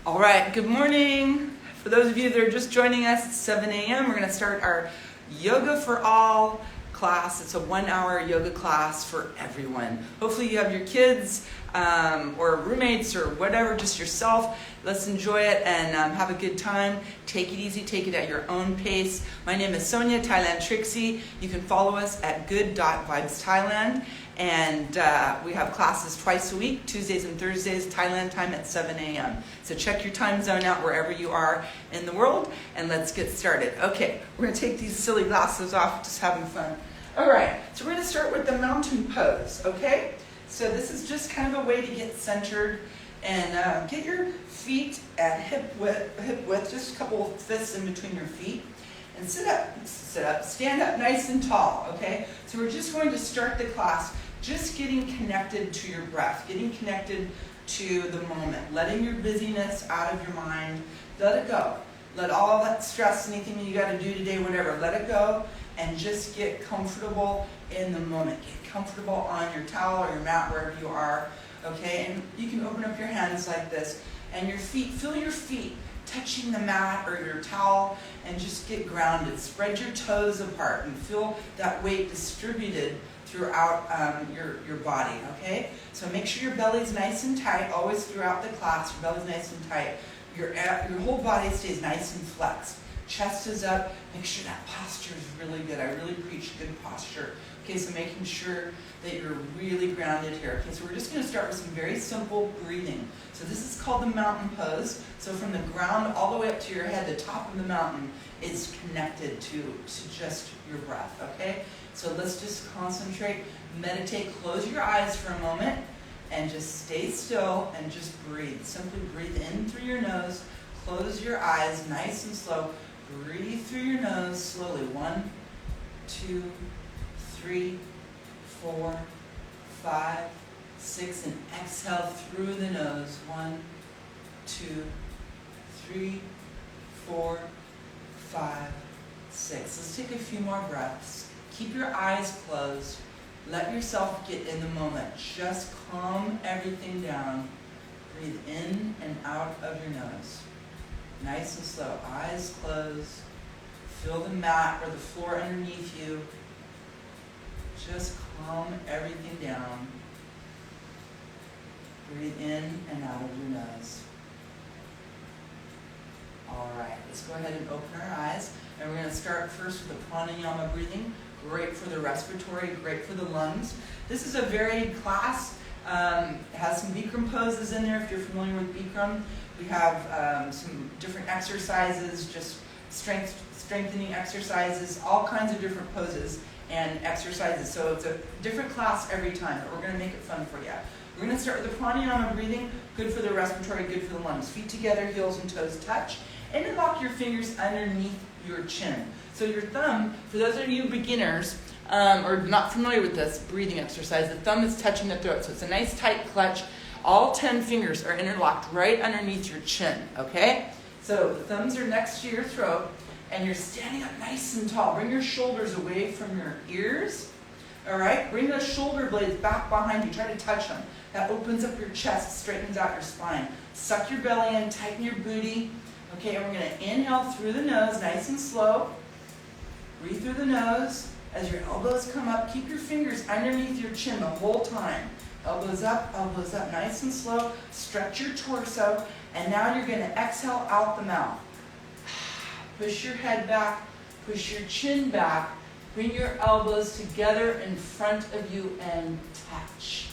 All right, good morning. For those of you that are just joining us, it's 7 a.m. We're going to start our Yoga for All class. It's a 1-hour yoga class for everyone. Hopefully you have your kids or roommates or whatever, just yourself. Let's enjoy it and have a good time. Take it easy, take it at your own pace. My name is Sonia Thailand Trixie. You can follow us at good.vibes Thailand. And we have classes twice a week, Tuesdays and Thursdays, Thailand time at 7 a.m. So check your time zone out wherever you are in the world, and let's get started. Okay, we're going to take these silly glasses off, just having fun. All right, so we're going to start with the mountain pose, okay? So this is just kind of a way to get centered and get your feet at hip width, just a couple of fists in between your feet. And sit up, stand up nice and tall, okay? So we're just going to start the class just getting connected to your breath, getting connected to the moment, letting your busyness out of your mind, let it go. Let all that stress, anything that you got to do today, whatever, let it go and just get comfortable in the moment. Get comfortable on your towel or your mat, wherever you are, okay? And you can open up your hands like this and your feet, feel your feet touching the mat or your towel and just get grounded. Spread your toes apart and feel that weight distributed throughout your body, okay? So make sure your belly's nice and tight, always throughout the class, your belly's nice and tight. Your whole body stays nice and flexed. Chest is up, make sure that posture is really good. I really preach good posture. Okay, so making sure that you're really grounded here. Okay, so we're just gonna start with some very simple breathing. So this is called the mountain pose. So from the ground all the way up to your head, the top of the mountain is connected to just your breath, okay? So let's just concentrate, meditate, close your eyes for a moment, and just stay still and just breathe. Simply breathe in through your nose, close your eyes nice and slow, breathe through your nose slowly. 1, 2, 3, 4, 5, 6, and exhale through the nose. 1, 2, 3, 4, 5, 6. Let's take a few more breaths. Keep your eyes closed. Let yourself get in the moment. Just calm everything down. Breathe in and out of your nose. Nice and slow. Eyes closed. Feel the mat or the floor underneath you. Just calm everything down. Breathe in and out of your nose. All right, let's go ahead and open our eyes. And we're going to start first with the pranayama breathing. Great for the respiratory, great for the lungs. This is a varied class. It has some Bikram poses in there if you're familiar with Bikram. We have some different exercises, just strengthening exercises, all kinds of different poses and exercises. So it's a different class every time, but we're going to make it fun for you. We're going to start with the pranayama breathing, good for the respiratory, good for the lungs. Feet together, heels and toes touch, and then lock your fingers underneath your chin. So your thumb, for those of you beginners or not familiar with this breathing exercise, the thumb is touching the throat. So it's a nice tight clutch. All 10 fingers are interlocked right underneath your chin, okay? So the thumbs are next to your throat, and you're standing up nice and tall. Bring your shoulders away from your ears, all right? Bring those shoulder blades back behind you. Try to touch them. That opens up your chest, straightens out your spine. Suck your belly in, tighten your booty. Okay, and we're going to inhale through the nose, nice and slow. Breathe through the nose. As your elbows come up, keep your fingers underneath your chin the whole time. Elbows up, nice and slow. Stretch your torso. And now you're going to exhale out the mouth. Push your head back, push your chin back. Bring your elbows together in front of you and touch.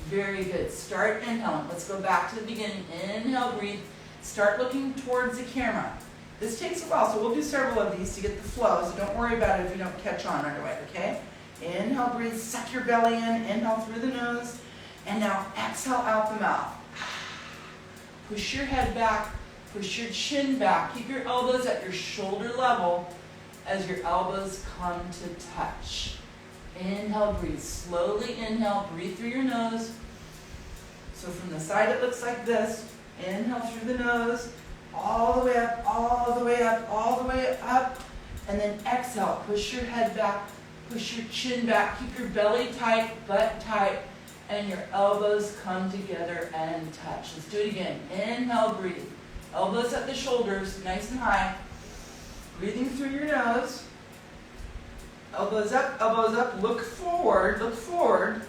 Very good. Start inhaling. Let's go back to the beginning. Inhale, breathe. Start looking towards the camera. This takes a while, so we'll do several of these to get the flow, so don't worry about it if you don't catch on right away, okay? Inhale, breathe, suck your belly in, inhale through the nose, and now exhale out the mouth. Push your head back, push your chin back, keep your elbows at your shoulder level as your elbows come to touch. Inhale, breathe, slowly inhale, breathe through your nose. So from the side it looks like this. Inhale through the nose, all the way up, all the way up, all the way up, and then exhale. Push your head back, push your chin back, keep your belly tight, butt tight, and your elbows come together and touch. Let's do it again. Inhale, breathe. Elbows at the shoulders, nice and high. Breathing through your nose. Elbows up, look forward.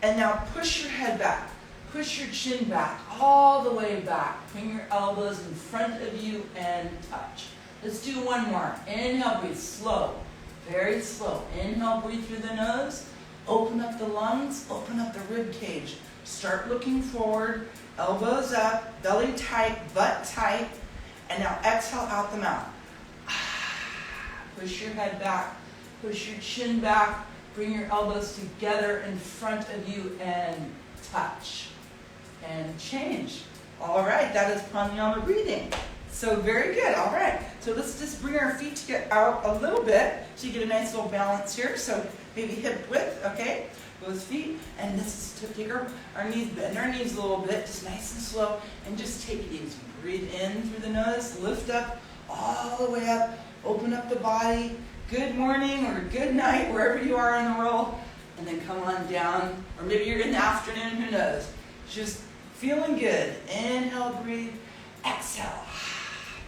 And now push your head back. Push your chin back, all the way back. Bring your elbows in front of you and touch. Let's do one more. Inhale, breathe, slow, very slow. Inhale, breathe through the nose. Open up the lungs, open up the rib cage. Start looking forward, elbows up, belly tight, butt tight. And now exhale out the mouth. Push your head back, push your chin back. Bring your elbows together in front of you and touch. And change. All right, that is pranayama breathing. So very good, all right. So let's just bring our feet to get out a little bit so you get a nice little balance here. So maybe hip width, okay? Both feet. And this is to take our knees, bend our knees a little bit, just nice and slow. And just take it easy. Breathe in through the nose, lift up, all the way up. Open up the body. Good morning or good night, wherever you are in the world. And then come on down. Or maybe you're in the afternoon, who knows. Just feeling good. Inhale, breathe. Exhale.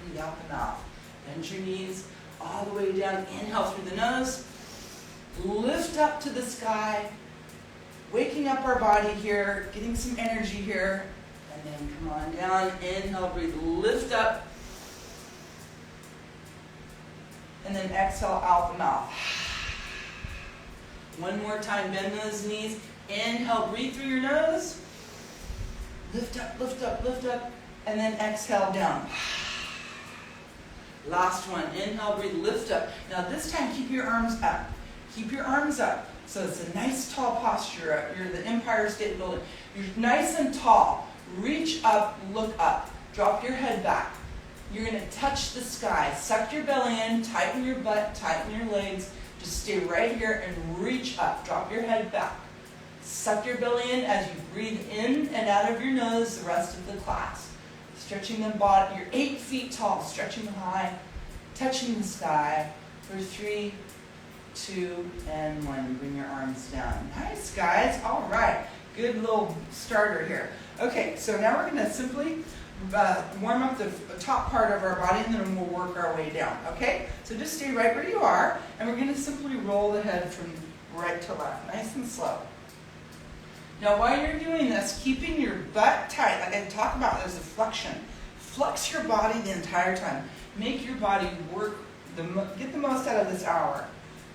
Breathe out the mouth. Bend your knees all the way down. Inhale through the nose. Lift up to the sky. Waking up our body here. Getting some energy here. And then come on down. Inhale, breathe. Lift up. And then exhale out the mouth. One more time. Bend those knees. Inhale, breathe through your nose. Lift up, lift up, lift up, and then exhale down. Last one. Inhale, breathe, lift up. Now this time, keep your arms up. Keep your arms up. So it's a nice tall posture. You're the Empire State Building. You're nice and tall. Reach up, look up. Drop your head back. You're going to touch the sky. Suck your belly in, tighten your butt, tighten your legs. Just stay right here and reach up. Drop your head back. Suck your belly in as you breathe in and out of your nose the rest of the class. Stretching the body. You're 8 feet tall, stretching high, touching the sky for 3, 2, and 1. Bring your arms down. Nice, guys. All right. Good little starter here. Okay, so now we're going to simply warm up the top part of our body, and then we'll work our way down. Okay? So just stay right where you are, and we're going to simply roll the head from right to left, nice and slow. Now, while you're doing this, keeping your butt tight, like I talked about, there's a flexion. Flex your body the entire time. Make your body work, get the most out of this hour.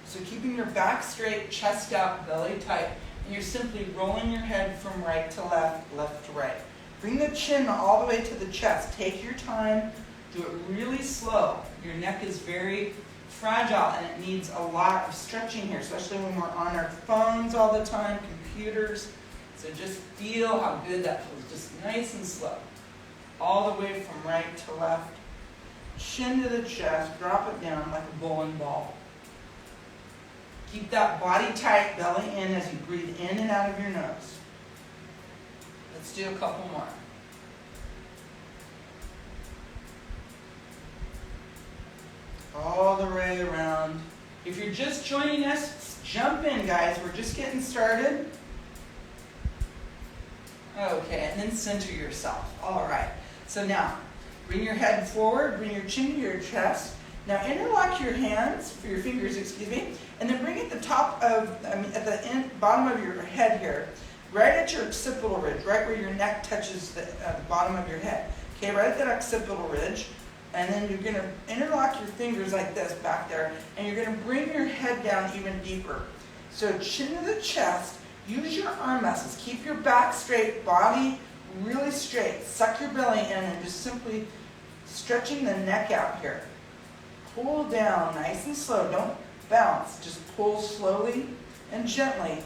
So keeping your back straight, chest out, belly tight, and you're simply rolling your head from right to left, left to right. Bring the chin all the way to the chest. Take your time. Do it really slow. Your neck is very fragile, and it needs a lot of stretching here, especially when we're on our phones all the time, computers. So just feel how good that feels. Just nice and slow. All the way from right to left. Chin to the chest. Drop it down like a bowling ball. Keep that body tight, belly in as you breathe in and out of your nose. Let's do a couple more. All the way around. If you're just joining us, jump in, guys. We're just getting started. Okay, and then center yourself. All right. So now, bring your head forward, bring your chin to your chest. Now interlock your hands, for your fingers, excuse me, and then bring it at the top of, at the bottom of your head here, right at your occipital ridge, right where your neck touches the bottom of your head. Okay, right at that occipital ridge. And then you're going to interlock your fingers like this back there, and you're going to bring your head down even deeper. So chin to the chest. Use your arm muscles. Keep your back straight, body really straight. Suck your belly in and just simply stretching the neck out here. Pull down nice and slow. Don't bounce. Just pull slowly and gently.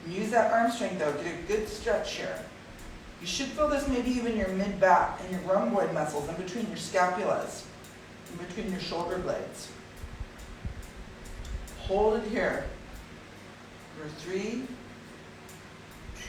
Use that arm strength though. Get a good stretch here. You should feel this maybe even your mid-back and your rhomboid muscles in between your scapulas, in between your shoulder blades. Hold it here for 3,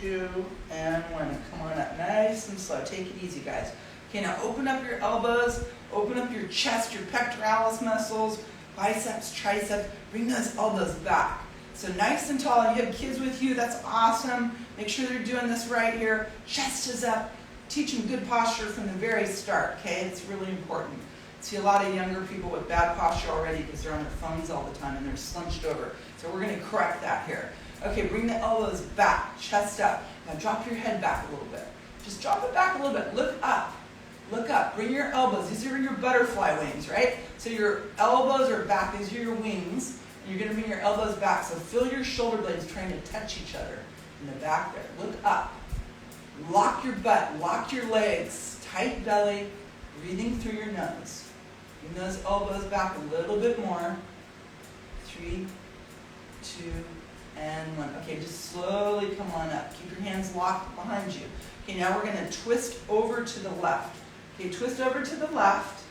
2, and 1. Come on up nice and slow. Take it easy, guys. Okay, now open up your elbows, open up your chest, your pectoralis muscles, biceps, triceps. Bring those elbows back. So nice and tall. You have kids with you, that's awesome. Make sure they're doing this right here. Chest is up, teach them good posture from the very start, okay? It's really important. I see a lot of younger people with bad posture already because they're on their phones all the time and they're slunched over. So we're going to correct that here. Okay, bring the elbows back, chest up. Now drop your head back a little bit. Just drop it back a little bit. Look up. Look up. Bring your elbows. These are your butterfly wings, right? So your elbows are back. These are your wings. And you're going to bring your elbows back. So feel your shoulder blades trying to touch each other in the back there. Look up. Lock your butt. Lock your legs. Tight belly. Breathing through your nose. Bring those elbows back a little bit more. 3, 2, and 1. Okay, just slowly come on up. Keep your hands locked behind you. Okay, now we're going to twist over to the left. Okay, twist over to the left.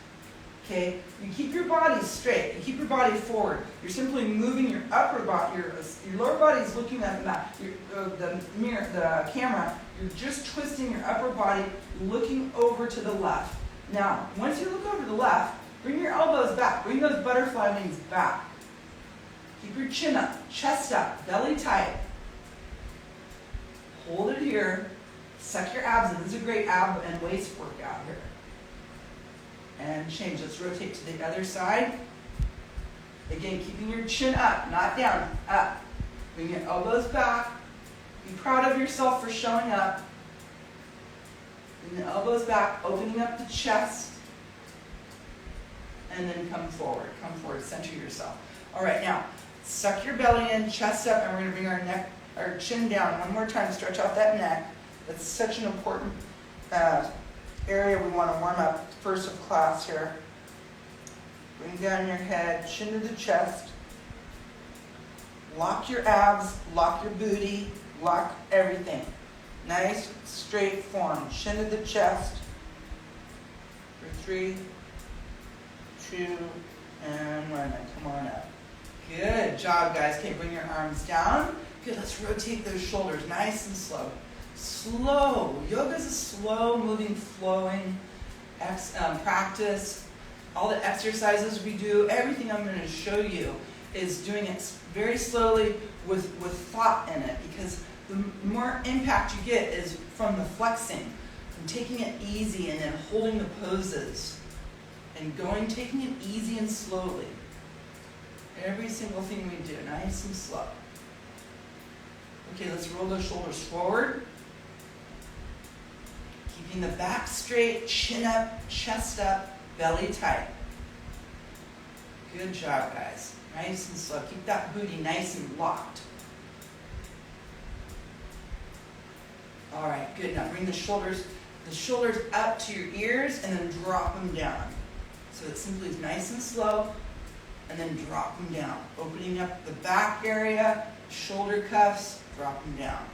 Okay, you keep your body straight. You keep your body forward. You're simply moving your upper body. Your lower body is looking at the mat. The mirror, the camera. You're just twisting your upper body, looking over to the left. Now, once you look over to the left, bring your elbows back. Bring those butterfly wings back. Keep your chin up, chest up, belly tight. Hold it here. Suck your abs in. This is a great ab and waist workout here. And change. Let's rotate to the other side. Again, keeping your chin up, not down, up. Bring your elbows back. Be proud of yourself for showing up. Bring the elbows back, opening up the chest. And then come forward. Come forward. Center yourself. All right, now, suck your belly in, chest up, and we're going to bring our chin down. One more time, stretch out that neck. That's such an important area we want to warm up first of class here. Bring down your head, chin to the chest. Lock your abs, lock your booty, lock everything. Nice, straight form. Chin to the chest. For 3, 2, and 1. Come on up. Good job, guys. Okay, bring your arms down. Good, let's rotate those shoulders nice and slow. Slow. Yoga is a slow moving, flowing practice. All the exercises we do, everything I'm going to show you is doing it very slowly with thought in it, because the more impact you get is from the flexing, from taking it easy and then holding the poses and taking it easy and slowly. Every single thing we do, nice and slow. Okay, let's roll those shoulders forward. Keeping the back straight, chin up, chest up, belly tight. Good job, guys. Nice and slow. Keep that booty nice and locked. All right, good. Now bring the shoulders up to your ears and then drop them down. So it simply is nice and slow, and then drop them down. Opening up the back area, shoulder cuffs, drop them down.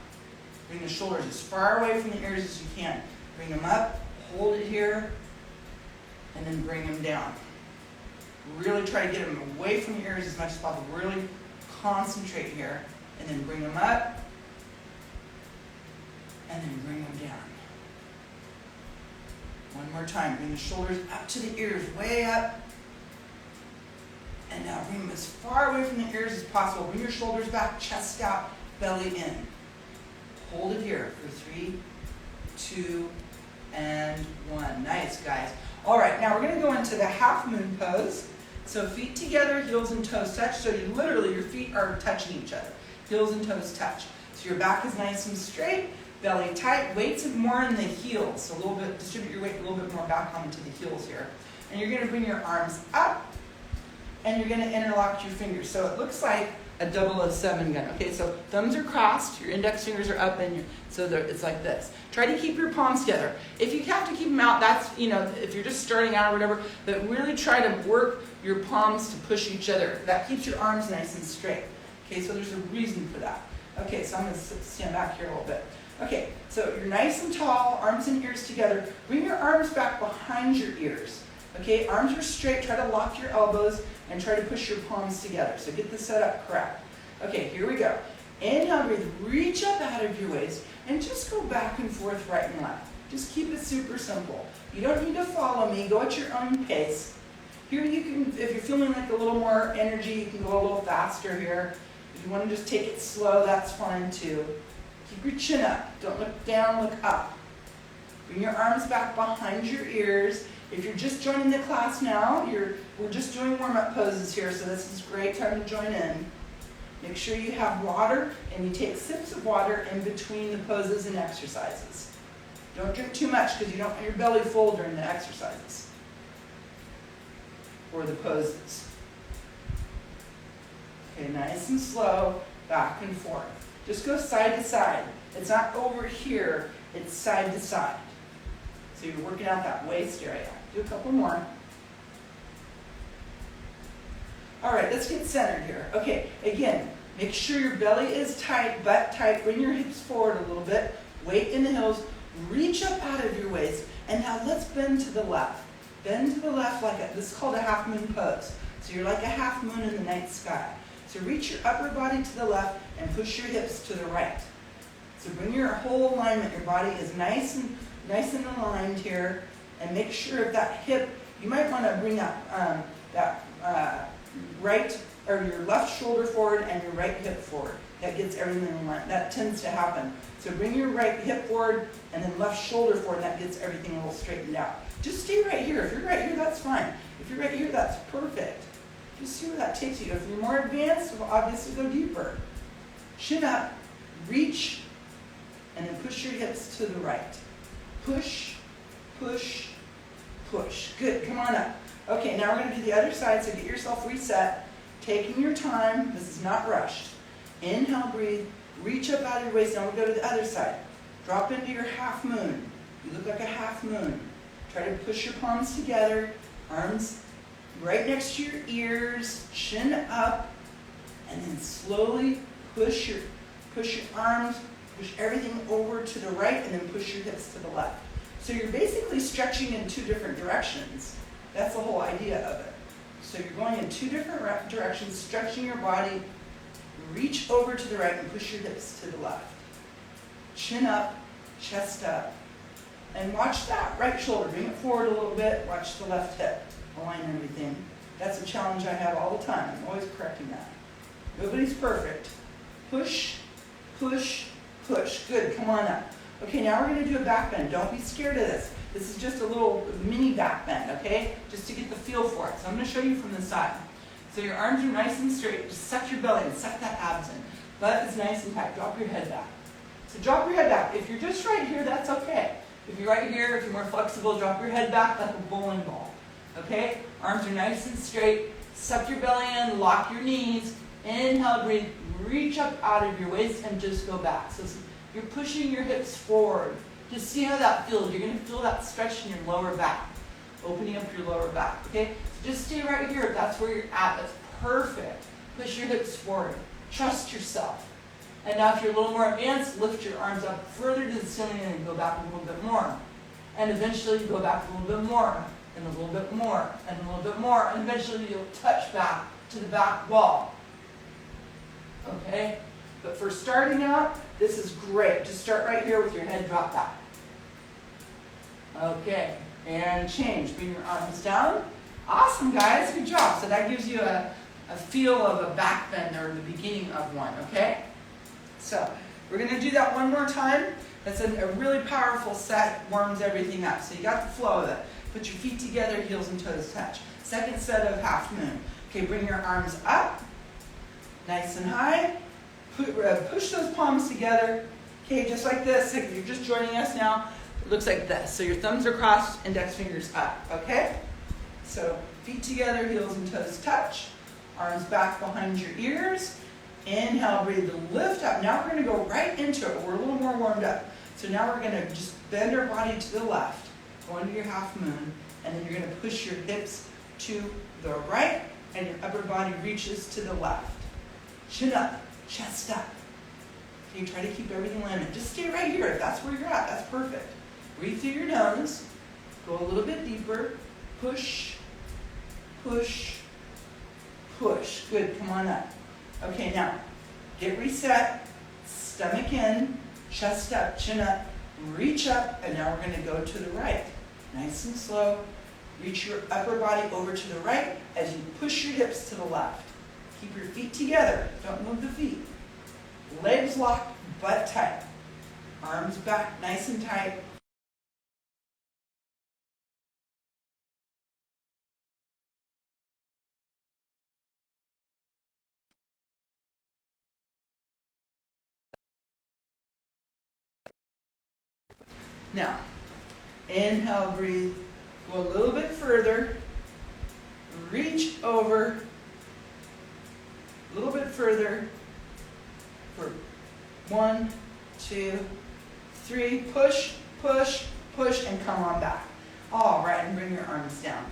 Bring the shoulders as far away from the ears as you can. Bring them up, hold it here, and then bring them down. Really try to get them away from your ears as much as possible. Really concentrate here, and then bring them up, and then bring them down. One more time. Bring the shoulders up to the ears, way up. And now bring them as far away from the ears as possible. Bring your shoulders back, chest out, belly in. Hold it here for 3, 2, and 1. Nice, guys. All right, now we're going to go into the half moon pose. So feet together, heels and toes touch. So your feet are touching each other. Heels and toes touch. So your back is nice and straight, belly tight. Weight's more in the heels. So distribute your weight a little bit more back onto the heels here. And you're going to bring your arms up, and you're going to interlock your fingers. So it looks like a 007 gun. Okay, so thumbs are crossed, your index fingers are up, and it's like this. Try to keep your palms together. If you have to keep them out, that's, if you're just starting out or whatever, but really try to work your palms to push each other. That keeps your arms nice and straight. Okay, so there's a reason for that. Okay, so I'm going to stand back here a little bit. Okay, so you're nice and tall, arms and ears together. Bring your arms back behind your ears. Okay, arms are straight. Try to lock your elbows and try to push your palms together. So get this set up correct. Okay, here we go. Inhale, breathe. Reach up out of your waist and just go back and forth, right and left. Just keep it super simple. You don't need to follow me. Go at your own pace. Here you can, if you're feeling like a little more energy, you can go a little faster here. If you want to just take it slow, that's fine too. Keep your chin up. Don't look down, look up. Bring your arms back behind your ears. If you're just joining the class now, we're just doing warm-up poses here, so this is a great time to join in. Make sure you have water and you take sips of water in between the poses and exercises. Don't drink too much because you don't want your belly full during the exercises or the poses. Okay, nice and slow, back and forth. Just go side to side. It's not over here, it's side to side. So you're working out that waist area. Do a couple more. All right, let's get centered here. Okay, again, make sure your belly is tight, butt tight. Bring your hips forward a little bit. Weight in the heels. Reach up out of your waist. And now let's bend to the left. Bend to the left this is called a half moon pose. So you're like a half moon in the night sky. So reach your upper body to the left and push your hips to the right. So bring your whole alignment. Your body is nice and aligned here. And make sure if that hip, you might want to bring that right or your left shoulder forward and your right hip forward. That gets everything in line. That tends to happen. So bring your right hip forward and then left shoulder forward, and that gets everything a little straightened out. Just stay right here. If you're right here, that's fine. If you're right here, that's perfect. Just see where that takes you. If you're more advanced, we'll obviously go deeper. Chin up, reach, and then push your hips to the right. Push, push, push. Good, come on up. Okay, now we're going to do the other side, so get yourself reset. Taking your time, this is not rushed. Inhale, breathe, reach up out of your waist. Now we'll go to the other side. Drop into your half moon. You look like a half moon. Try to push your palms together, arms right next to your ears, chin up, and then slowly push your arms, push everything over to the right, and then push your hips to the left. So you're basically stretching in two different directions. That's the whole idea of it. So you're going in two different directions, stretching your body. Reach over to the right and push your hips to the left. Chin up, chest up. And watch that right shoulder. Bring it forward a little bit. Watch the left hip. Align everything. That's a challenge I have all the time. I'm always correcting that. Nobody's perfect. Push, push, push. Good, come on up. Okay, now we're going to do a back bend. Don't be scared of this. This is just a little mini back bend, okay? Just to get the feel for it. So I'm going to show you from the side. So your arms are nice and straight. Just suck your belly and suck that abs in. Butt is nice and tight. Drop your head back. So drop your head back. If you're just right here, that's okay. If you're right here, if you're more flexible, drop your head back like a bowling ball. Okay? Arms are nice and straight. Suck your belly in. Lock your knees. Inhale, breathe. Reach up out of your waist and just go back. So you're pushing your hips forward. Just see how that feels. You're going to feel that stretch in your lower back. Opening up your lower back. Okay? So just stay right here. That's where you're at. That's perfect. Push your hips forward. Trust yourself. And now if you're a little more advanced, lift your arms up further to the ceiling and then go back a little bit more. And eventually go back a little bit more, and a little bit more, and a little bit more, and eventually you'll touch back to the back wall. Okay? But for starting out, this is great. Just start right here with your head dropped back. Okay, and change. Bring your arms down. Awesome, guys. Good job. So that gives you a feel of a back bend or the beginning of one, okay? So we're going to do that one more time. That's a really powerful set, warms everything up. So you got the flow of it. Put your feet together, heels and toes touch. Second set of half moon. Okay, bring your arms up, nice and high. Push those palms together. Okay, just like this. If you're just joining us now, it looks like this. So your thumbs are crossed, index fingers up, okay? So feet together, heels and toes touch. Arms back behind your ears. Inhale, breathe, lift up. Now we're going to go right into it. We're a little more warmed up. So now we're going to just bend our body to the left, go into your half moon, and then you're going to push your hips to the right, and your upper body reaches to the left. Chin up, chest up. Okay, try to keep everything landed. Just stay right here. If that's where you're at, that's perfect. Breathe through your nose. Go a little bit deeper. Push, push, push. Good, come on up. Okay, now, get reset, stomach in, chest up, chin up, reach up, and now we're going to go to the right. Nice and slow. Reach your upper body over to the right as you push your hips to the left. Keep your feet together. Don't move the feet. Legs locked, butt tight. Arms back nice and tight. Now, inhale, breathe. Go a little bit further. Reach over. A little bit further. For 1, 2, 3. Push, push, push, and come on back. All right, and bring your arms down.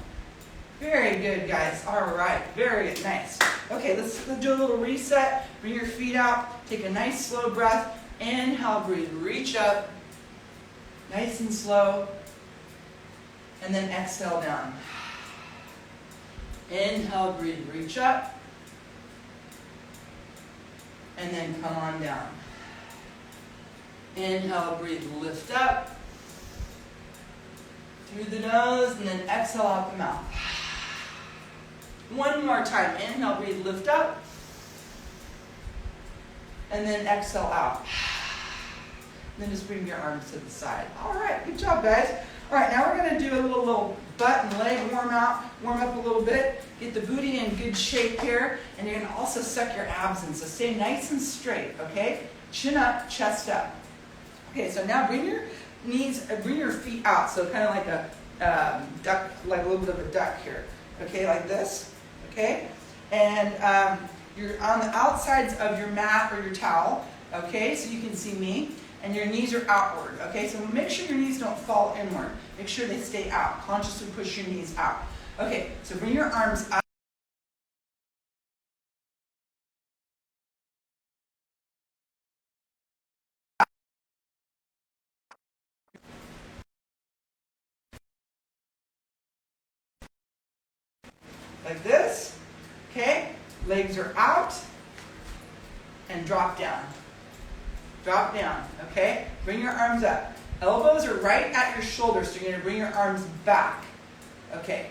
Very good, guys. All right, very good, nice. Okay, let's do a little reset. Bring your feet out. Take a nice slow breath. Inhale, breathe. Reach up. Nice and slow. And then exhale down. Inhale, breathe. Reach up. And then come on down. Inhale, breathe. Lift up. Through the nose, and then exhale out the mouth. One more time. Inhale, breathe, lift up. And then exhale out. And then just bring your arms to the side. All right, good job, guys. All right, now we're going to do a little butt and leg warm up a little bit. Get the booty in good shape here. And you're going to also suck your abs in. So stay nice and straight, okay? Chin up, chest up. Okay, so now bring your knees, bring your feet out. So kind of like a duck, like a little bit of a duck here. Okay, like this. Okay, and you're on the outsides of your mat or your towel, okay, so you can see me, and your knees are outward, okay, so make sure your knees don't fall inward. Make sure they stay out. Consciously push your knees out. Okay, so bring your arms up. Like this, okay, legs are out, and drop down. Drop down, okay? Bring your arms up. Elbows are right at your shoulders, so you're going to bring your arms back. Okay,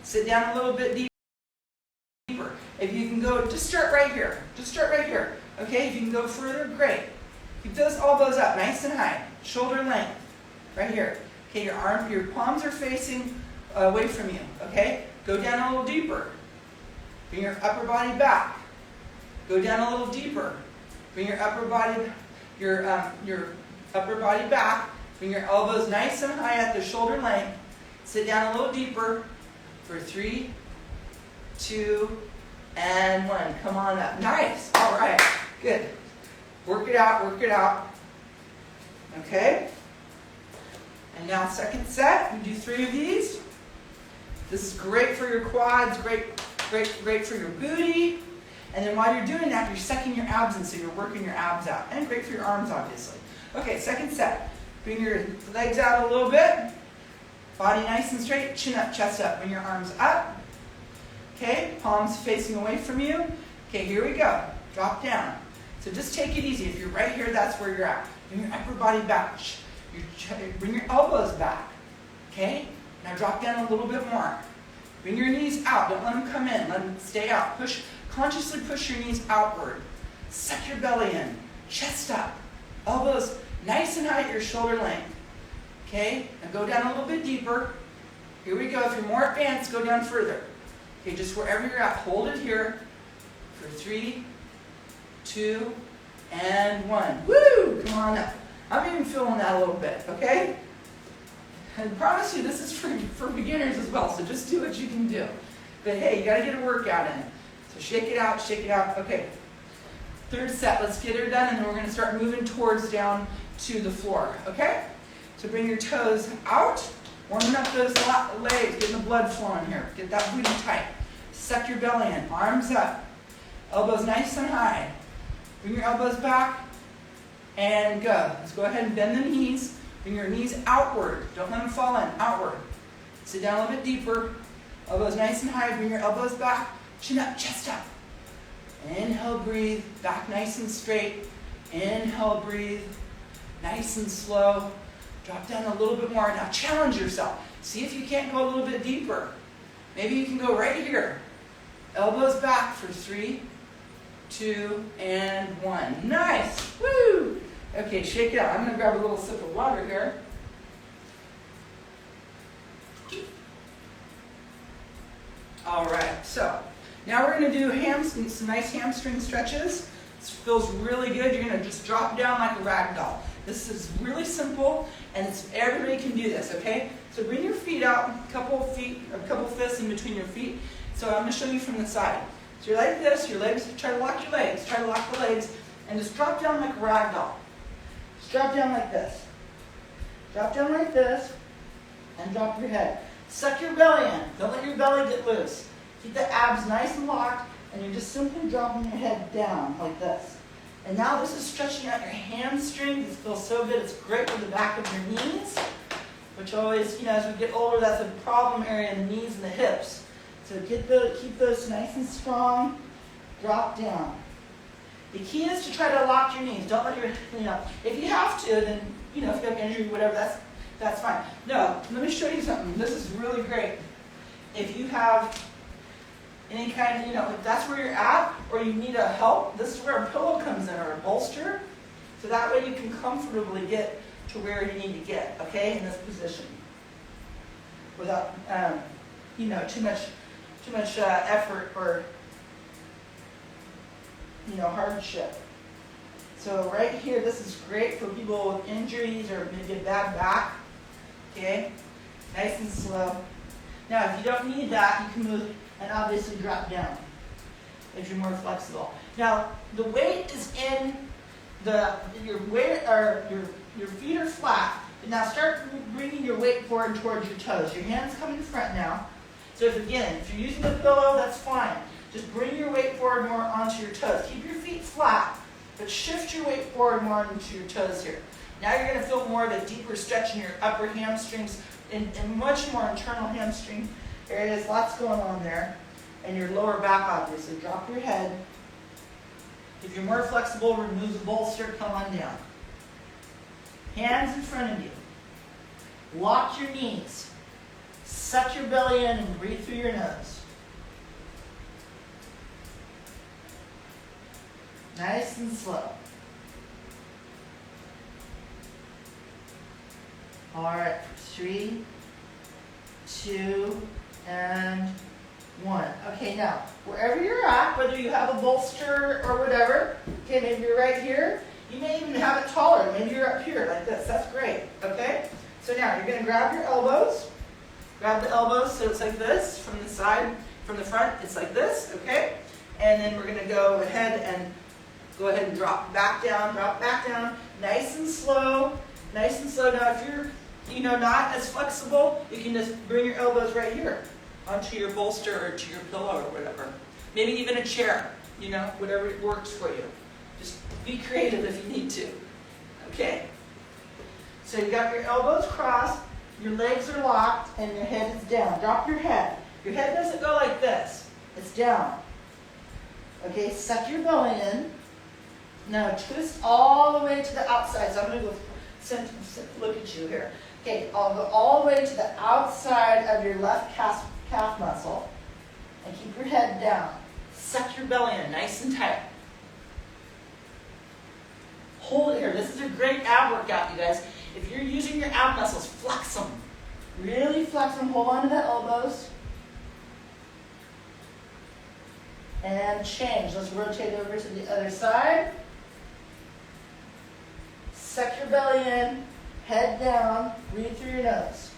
sit down a little bit deeper. If you can go, just start right here. Just start right here, okay? If you can go further, great. Keep those elbows up, nice and high. Shoulder length, right here. Okay, your palms are facing away from you, okay? Go down a little deeper. Bring your upper body back. Go down a little deeper. Bring your upper body back. Bring your elbows nice and high at the shoulder length. Sit down a little deeper for 3, 2, and 1. Come on up. Nice. All right. Good. Work it out. Work it out. Okay. And now second set. We do 3 of these. This is great for your quads. Great for your booty. And then while you're doing that, you're sucking your abs in, so you're working your abs out. And great for your arms, obviously. Okay, second set. Bring your legs out a little bit. Body nice and straight. Chin up, chest up. Bring your arms up. Okay, palms facing away from you. Okay, here we go. Drop down. So just take it easy. If you're right here, that's where you're at. Bring your upper body back. Bring your elbows back. Okay? Now drop down a little bit more. Bring your knees out. Don't let them come in. Let them stay out. Consciously push your knees outward. Suck your belly in. Chest up. Elbows nice and high at your shoulder length. Okay? Now go down a little bit deeper. Here we go. If you're more advanced, go down further. Okay, just wherever you're at, hold it here for 3, 2, and 1. Woo! Come on up. I'm even feeling that a little bit, okay? And I promise you, this is for beginners as well, so just do what you can do. But hey, you got to get a workout in. So shake it out, shake it out. Okay, third set. Let's get her done, and then we're going to start moving towards down to the floor, okay? So bring your toes out, warming up those legs, getting the blood flowing here. Get that booty tight. Suck your belly in, arms up, elbows nice and high. Bring your elbows back, and go. Let's go ahead and bend the knees. Bring your knees outward. Don't let them fall in. Outward. Sit down a little bit deeper. Elbows nice and high. Bring your elbows back. Chin up, chest up. Inhale, breathe. Back nice and straight. Inhale, breathe. Nice and slow. Drop down a little bit more. Now challenge yourself. See if you can't go a little bit deeper. Maybe you can go right here. Elbows back for 3, 2, and 1. Nice. Woo! Okay, shake it out. I'm going to grab a little sip of water here. All right, so now we're going to do some nice hamstring stretches. This feels really good. You're going to just drop down like a rag doll. This is really simple, And everybody can do this, okay? So bring your feet out, a couple fists in between your feet. So I'm going to show you from the side. So you're like this, your legs, try to lock your legs, try to lock the legs, and just drop down like a rag doll. Just drop down like this. Drop down like this, and drop your head. Suck your belly in. Don't let your belly get loose. Keep the abs nice and locked, and you're just simply dropping your head down like this. And now this is stretching out your hamstrings. This feels so good. It's great for the back of your knees, which always, as we get older, that's a problem area in the knees and the hips. So keep those nice and strong. Drop down. The key is to try to lock your knees. Don't let your, if you have to, then, if you have injury, whatever, that's fine. No, let me show you something. This is really great. If you have any kind of, if that's where you're at, or you need a help, this is where a pillow comes in, or a bolster. So that way you can comfortably get to where you need to get, okay, in this position. Without, too much effort or, hardship. So right here, this is great for people with injuries or maybe a bad back, okay? Nice and slow. Now, if you don't need that, you can move and obviously drop down if you're more flexible. Now, the weight is in your weight, or your feet are flat. And now start bringing your weight forward towards your toes. Your hands come in front now. So if you're using a pillow, that's fine. Just bring your weight forward more onto your toes. Keep your feet flat, but shift your weight forward more onto your toes here. Now you're going to feel more of a deeper stretch in your upper hamstrings and much more internal hamstring areas. Lots going on there. And your lower back, obviously. Drop your head. If you're more flexible, remove the bolster, come on down. Hands in front of you. Lock your knees. Suck your belly in and breathe through your nose. Nice and slow. All right, 3, 2, and 1. Okay, now, wherever you're at, whether you have a bolster or whatever, okay, maybe you're right here. You may even have it taller. Maybe you're up here like this. That's great, okay? So now, you're going to grab your elbows. Grab the elbows so it's like this. From the side, from the front, it's like this, okay? And then we're going to go ahead and drop back down, nice and slow, nice and slow. Now, if you're, not as flexible, you can just bring your elbows right here onto your bolster or to your pillow or whatever. Maybe even a chair, whatever works for you. Just be creative if you need to. Okay. So you got your elbows crossed, your legs are locked, and your head is down. Drop your head. Your head doesn't go like this. It's down. Okay, suck your belly in. Now twist all the way to the outside. So I'm going to go look at you here. Okay, I'll go all the way to the outside of your left calf muscle. And keep your head down. Suck your belly in nice and tight. Hold it here. This is a great ab workout, you guys. If you're using your ab muscles, flex them. Really flex them. Hold on to the elbows. And change. Let's rotate over to the other side. Suck your belly in. Head down. Breathe through your nose.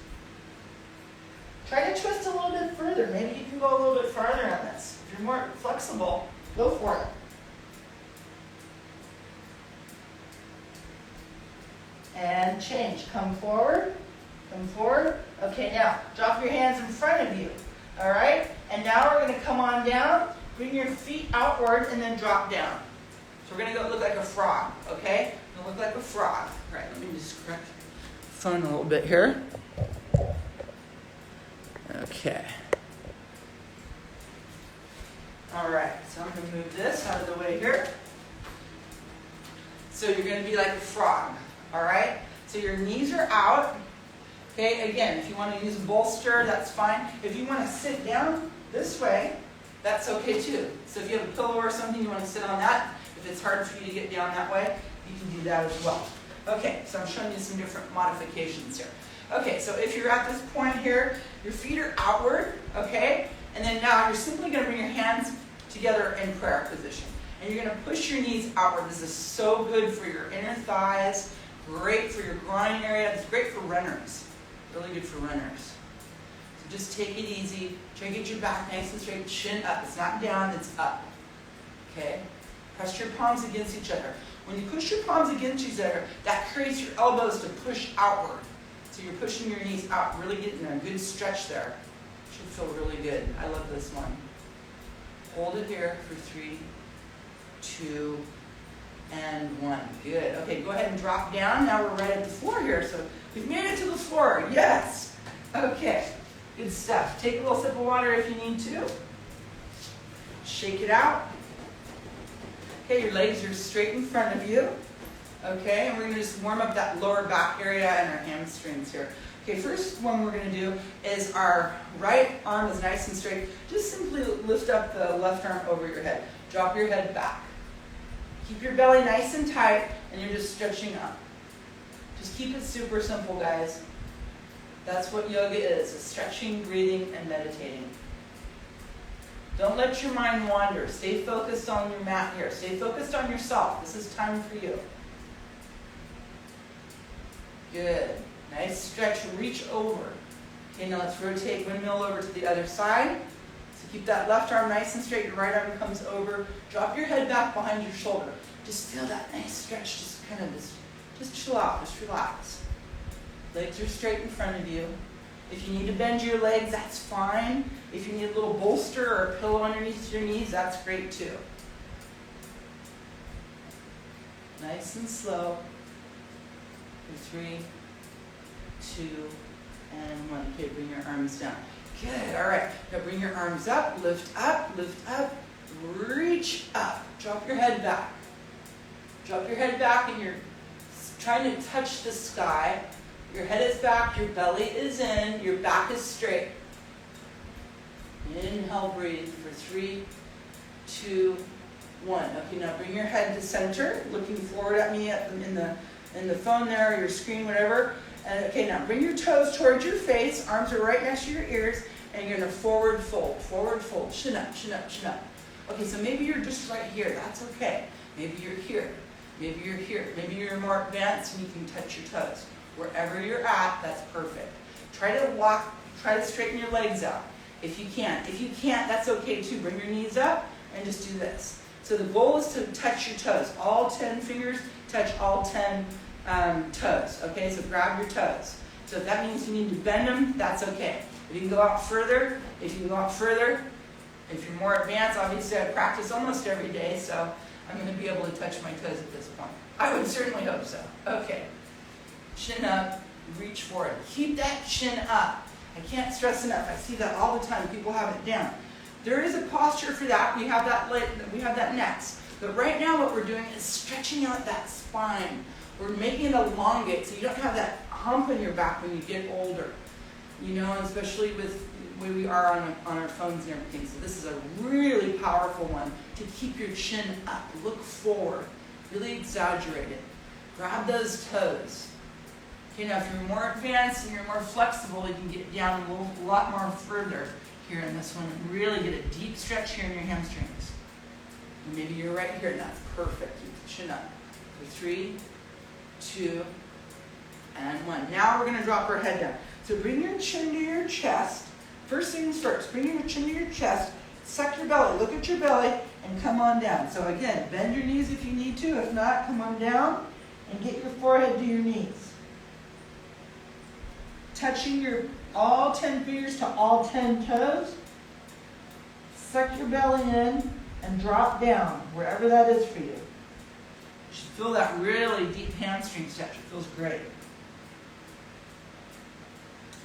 Try to twist a little bit further. Maybe you can go a little bit farther on this. If you're more flexible, go for it. And change. Come forward. Come forward. Okay, now drop your hands in front of you. All right? And now we're going to come on down. Bring your feet outward and then drop down. So we're going to go look like a frog. Okay? We're going to look like a frog. All right, let me just correct the phone a little bit here. Okay. All right, so I'm going to move this out of the way here. So you're going to be like a frog. All right? So your knees are out. Okay, again, if you want to use a bolster, that's fine. If you want to sit down this way, that's okay too. So if you have a pillow or something, you want to sit on that. If it's hard for you to get down that way, you can do that as well. Okay, so I'm showing you some different modifications here. Okay, so if you're at this point here, your feet are outward, okay? And then now you're simply going to bring your hands together in prayer position. And you're going to push your knees outward. This is so good for your inner thighs, Great for your groin area. It's great for runners. Really good for runners. So just take it easy. Try to get your back nice and straight. Chin up. It's not down, it's up. Okay? Press your palms against each other. When you push your palms against each other, that creates your elbows to push outward. So you're pushing your knees out, really getting a good stretch there. Should feel really good. I love this one. Hold it here for 3, 2, and 1. Good. Okay, go ahead and drop down. Now we're right at the floor here. So we've made it to the floor. Yes. Okay. Good stuff. Take a little sip of water if you need to. Shake it out. Okay, your legs are straight in front of you. Okay, and we're going to just warm up that lower back area and our hamstrings here. Okay, first one we're going to do is our right arm is nice and straight. Just simply lift up the left arm over your head. Drop your head back. Keep your belly nice and tight, and you're just stretching up. Just keep it super simple, guys. That's what yoga is stretching, breathing, and meditating. Don't let your mind wander. Stay focused on your mat here. Stay focused on yourself. This is time for you. Good. Nice stretch. Reach over. Okay, now let's rotate windmill over to the other side. So keep that left arm nice and straight. Your right arm comes over. Drop your head back behind your shoulder. Just feel that nice stretch. Just kind of just chill out. Just relax. Legs are straight in front of you. If you need to bend your legs, that's fine. If you need a little bolster or a pillow underneath your knees, that's great too. Nice and slow. 3, 2, and 1. Okay, bring your arms down. Good, all right. Now bring your arms up, lift up, reach up. Drop your head back. Drop your head back and you're trying to touch the sky. Your head is back, your belly is in, your back is straight. Inhale, breathe for 3, 2, 1. Okay, now bring your head to center, looking forward at me in the phone there, or your screen, whatever. And okay, now bring your toes towards your face, arms are right next to your ears, and you're going to forward fold, chin up, chin up, chin up. Okay, so maybe you're just right here, that's okay. Maybe you're here, maybe you're here, maybe you're more advanced and you can touch your toes. Wherever you're at, that's perfect. Try to straighten your legs out if you can. If you can't, that's okay too. Bring your knees up and just do this. So the goal is to touch your toes. All 10 fingers touch all 10 toes. Okay, so grab your toes. So if that means you need to bend them, that's okay. If you can go out further, if you're more advanced, obviously I practice almost every day, so I'm going to be able to touch my toes at this point. I would certainly hope so. Okay. Chin up, reach forward. Keep that chin up. I can't stress enough. I see that all the time. People have it down. There is a posture for that. We have that next. But right now what we're doing is stretching out that spine. We're making it elongate so you don't have that hump in your back when you get older. You know, especially with where we are on our phones and everything. So this is a really powerful one to keep your chin up. Look forward. Really exaggerate it. Grab those toes. Okay, now if you're more advanced and you're more flexible, you can get down a lot more further here in this one and really get a deep stretch here in your hamstrings. And maybe you're right here and that's perfect. Keep the chin up. For 3, 2, and 1. Now we're going to drop our head down. So bring your chin to your chest. First things first, bring your chin to your chest, suck your belly, look at your belly, and come on down. So again, bend your knees if you need to. If not, come on down and get your forehead to your knees. Touching all 10 fingers to all 10 toes. Suck your belly in and drop down, wherever that is for you. You should feel that really deep hamstring stretch. It feels great.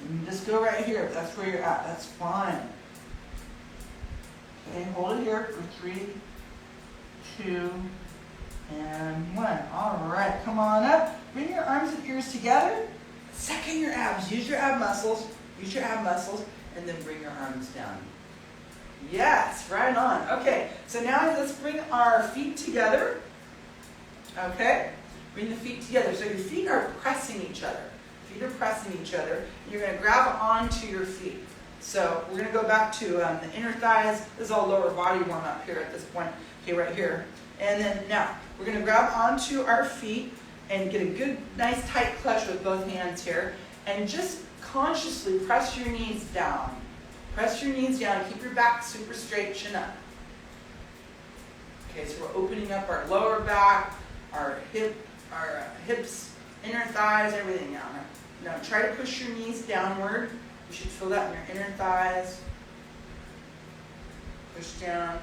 And just go right here if that's where you're at. That's fine. Okay, hold it here for 3, 2, and 1. All right, come on up. Bring your arms and ears together. Second your abs. Use your ab muscles. And then bring your arms down. Yes, right on. Okay, so now let's bring our feet together. Okay, bring the feet together. So your feet are pressing each other. You're going to grab onto your feet. So we're going to go back to the inner thighs. This is all lower body warm up here at this point. Okay, right here. And then now we're going to grab onto our feet and get a good, nice tight clutch with both hands here. And just consciously press your knees down. Press your knees down. Keep your back super straight, chin up. Okay, so we're opening up our lower back, our hips, inner thighs, everything now. Now try to push your knees downward. You should feel that in your inner thighs. Push down.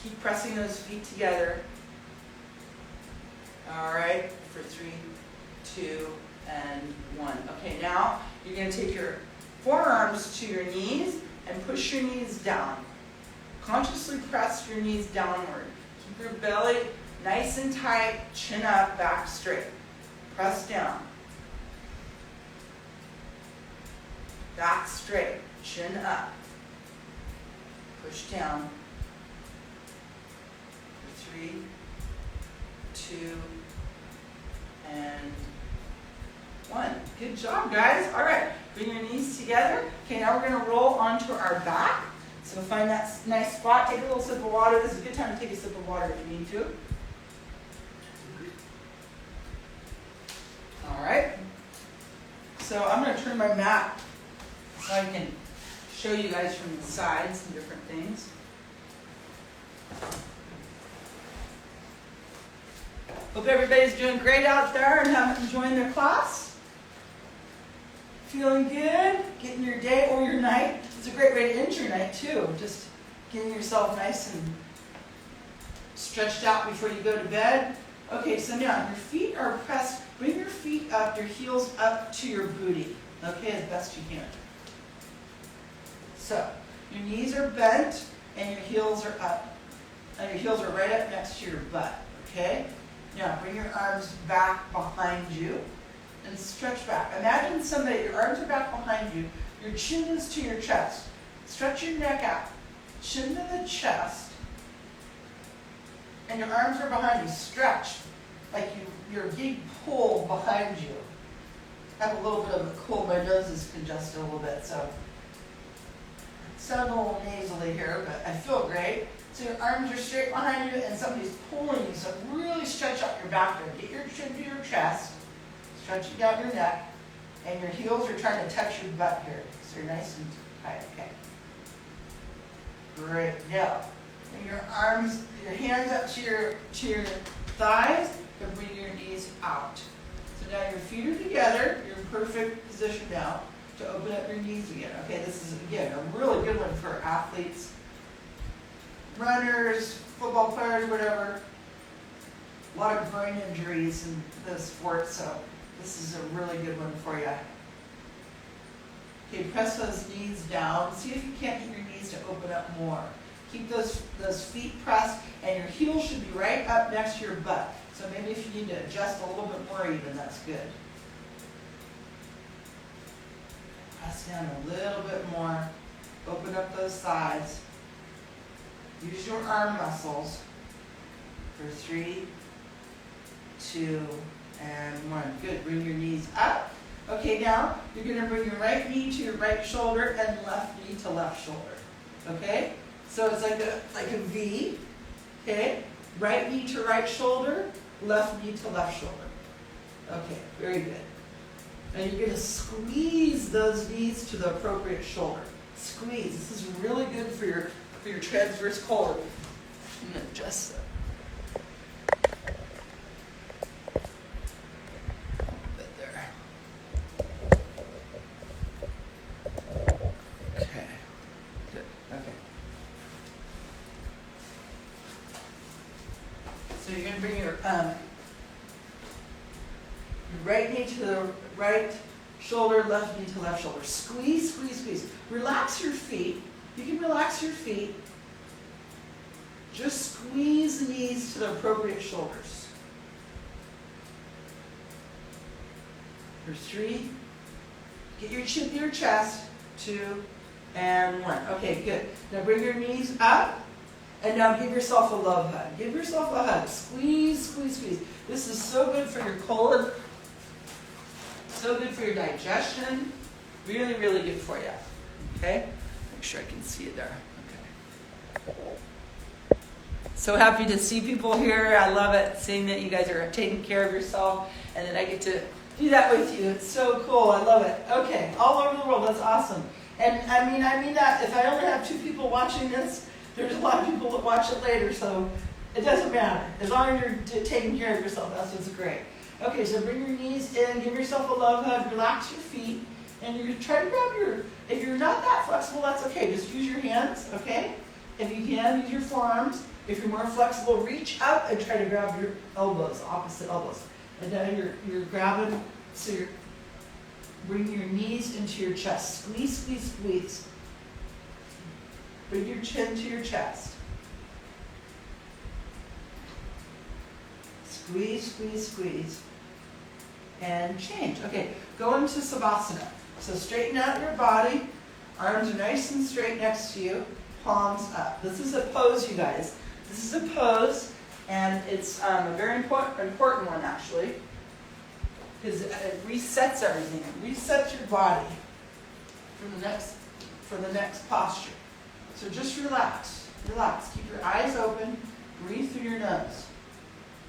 Keep pressing those feet together. All right, for 3, 2, and 1. Okay, now you're going to take your forearms to your knees and push your knees down. Consciously press your knees downward. Keep your belly nice and tight, chin up, back straight. Press down. Back straight, chin up. Push down. For 3, 2, and 1. Good job, guys. All right, bring your knees together. Okay, now we're going to roll onto our back. So find that nice spot. Take a little sip of water. This is a good time to take a sip of water if you need to. All right. So I'm going to turn my mat so I can show you guys from the sides some different things. Hope everybody's doing great out there and enjoying their class. Feeling good? Getting your day or your night. It's a great way to end your night too. Just getting yourself nice and stretched out before you go to bed. Okay, so now your feet are pressed. Bring your feet up, your heels up to your booty. Okay, as best you can. So, your knees are bent and your heels are up. And your heels are right up next to your butt. Okay? Now, bring your arms back behind you and stretch back. Imagine somebody, your arms are back behind you, your chin is to your chest. Stretch your neck out. Chin to the chest. And your arms are behind you. Stretch like you're being pulled behind you. I have a little bit of a cold. My nose is congested a little bit, so it sounds a little nasally here, but I feel great. So your arms are straight behind you and somebody's pulling you. So really stretch out your back there. Get your chin to your chest. Stretching down your neck. And your heels are trying to touch your butt here. So you're nice and tight. Okay. Great. Now, bring your arms, your hands up to your thighs, and bring your knees out. So now your feet are together. You're in perfect position now to open up your knees again. Okay, this is, again, a really good one for athletes, runners, football players, whatever. A lot of groin injuries in the sport, so this is a really good one for you. Okay, press those knees down. See if you can't get your knees to open up more. Keep those feet pressed, and your heels should be right up next to your butt. So maybe if you need to adjust a little bit more even, that's good. Press down a little bit more. Open up those thighs. Use your arm muscles for 3, 2, and 1. Good. Bring your knees up. Okay, now you're going to bring your right knee to your right shoulder and left knee to left shoulder. Okay? So it's like a V. Okay? Right knee to right shoulder, left knee to left shoulder. Okay, very good. And you're going to squeeze those knees to the appropriate shoulder. Squeeze. This is really good for your transverse colon. I'm going to adjust that. So you're going to bring your right knee to the right shoulder, left knee to left shoulder. Squeeze, squeeze, squeeze. Relax your feet. You can relax your feet. Just squeeze the knees to the appropriate shoulders. For 3. Get your chin to your chest. 2, and 1. Okay, good. Now bring your knees up. And now give yourself a love hug. Give yourself a hug. Squeeze, squeeze, squeeze. This is so good for your colon. So good for your digestion. Really, really good for you. Okay? Make sure I can see it there. Okay. So happy to see people here. I love it, seeing that you guys are taking care of yourself and that I get to do that with you. It's so cool. I love it. Okay, all over the world. That's awesome. And I mean that if I only have 2 people watching this, there's a lot of people that watch it later, so it doesn't matter. As long as you're taking care of yourself, that's what's great. Okay, so bring your knees in, give yourself a love hug, relax your feet, and you're going to try to grab if you're not that flexible, that's okay. Just use your hands, okay? If you can, use your forearms. If you're more flexible, reach up and try to grab your elbows, opposite elbows. And now you're grabbing, so you're bringing your knees into your chest. Squeeze, squeeze, squeeze. Bring your chin to your chest. Squeeze, squeeze, squeeze. And change. Okay, go into Savasana. So straighten out your body. Arms are nice and straight next to you. Palms up. This is a pose, you guys. This is a pose, and it's a very important one, actually, because it resets everything. It resets your body for the next posture. So just relax. Relax. Keep your eyes open. Breathe through your nose.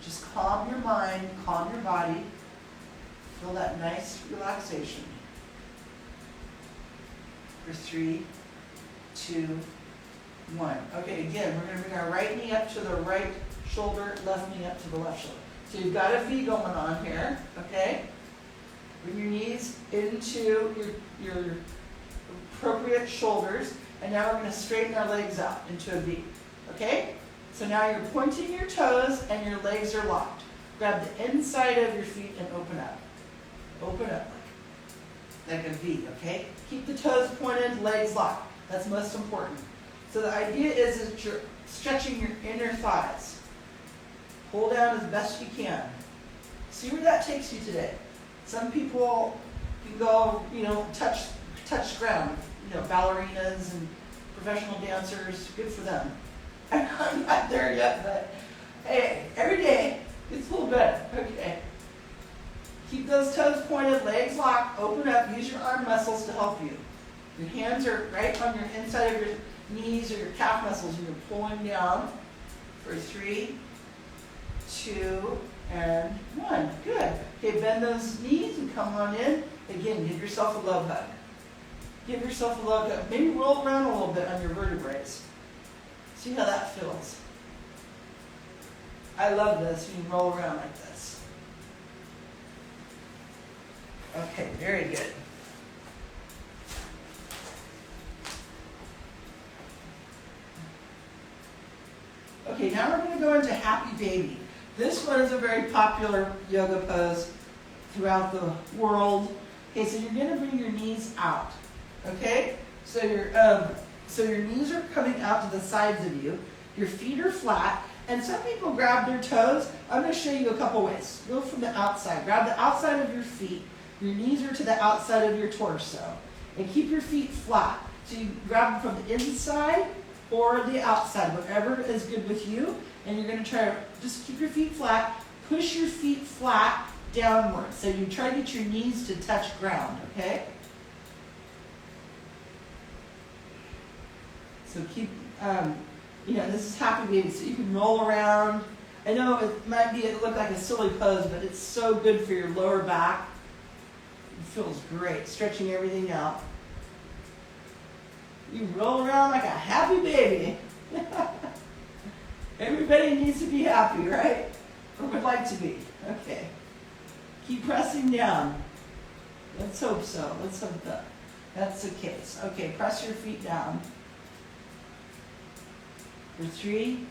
Just calm your mind, calm your body. Feel that nice relaxation. For 3, 2, 1. Okay, again, we're going to bring our right knee up to the right shoulder, left knee up to the left shoulder. So you've got a V going on here, okay? Bring your knees into your appropriate shoulders, and now we're going to straighten our legs out into a V, okay? So now you're pointing your toes and your legs are locked. Grab the inside of your feet and open up. Open up like a V, okay? Keep the toes pointed, legs locked. That's most important. So the idea is that you're stretching your inner thighs. Pull down as best you can. See where that takes you today. Some people can go, touch ground. Ballerinas and professional dancers, good for them. I'm not there yet, but hey, every day it's a little better. Okay. Keep those toes pointed, legs locked, open up, use your arm muscles to help you. Your hands are right on your inside of your knees or your calf muscles, and you're pulling down for 3, 2, and 1. Good. Okay, bend those knees and come on in. Again, give yourself a love hug. Give yourself a love hug. Maybe roll around a little bit on your vertebrae. See how that feels. I love this when you roll around like this. Okay, very good. Okay, now we're going to go into Happy Baby. This one is a very popular yoga pose throughout the world. Okay, so you're going to bring your knees out. Okay, so your knees are coming out to the sides of you. Your feet are flat, and some people grab their toes. I'm going to show you a couple ways. Go from the outside. Grab the outside of your feet. Your knees are to the outside of your torso, and keep your feet flat. So you grab them from the inside or the outside, whatever is good with you. And you're going to try to just keep your feet flat. Push your feet flat downward. So you try to get your knees to touch ground. Okay. So keep, this is Happy Baby, so you can roll around. I know it look like a silly pose, but it's so good for your lower back. It feels great, stretching everything out. You roll around like a happy baby. Everybody needs to be happy, right? Or would like to be. Okay. Keep pressing down. Let's hope so. Let's hope that's the case. Okay, press your feet down. For 3,